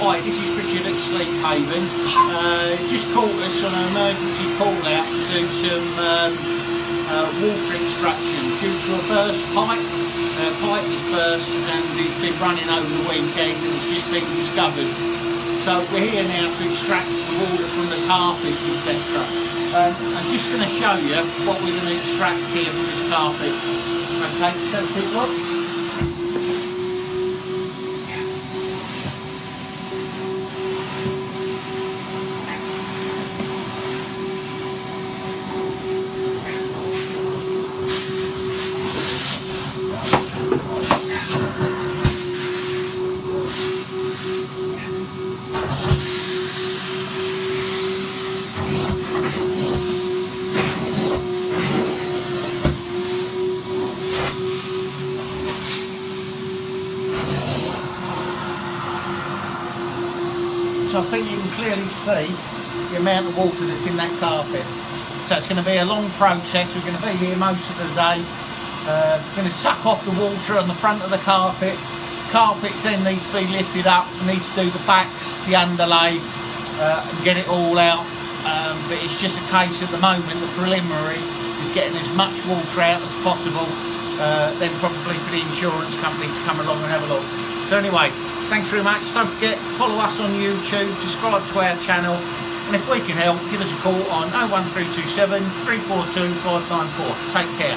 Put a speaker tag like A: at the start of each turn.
A: Hi, this is Richard at Sleep Haven. Just called us on an emergency call out to do some water extraction due to a burst pipe. Pipe is burst and it's been running over the weekend and it's just been discovered. So we're here now to extract the water from the carpet, etc. I'm just going to show you what we're going to extract here from this carpet. Okay, so quick look. So I think you can clearly see the amount of water that's in that carpet. So it's going to be a long process. We're going to be here most of the day. We're going to suck off the water on the front of the carpet. Carpets then need to be lifted up. We need to do the backs, the underlay, and get it all out. But it's just a case at the moment, the preliminary is getting as much water out as possible. Then probably for the insurance company to come along and have a look. So anyway, thanks very much. Don't forget, follow us on YouTube, subscribe to our channel, and if we can help, give us a call on 01327 342 594. Take care.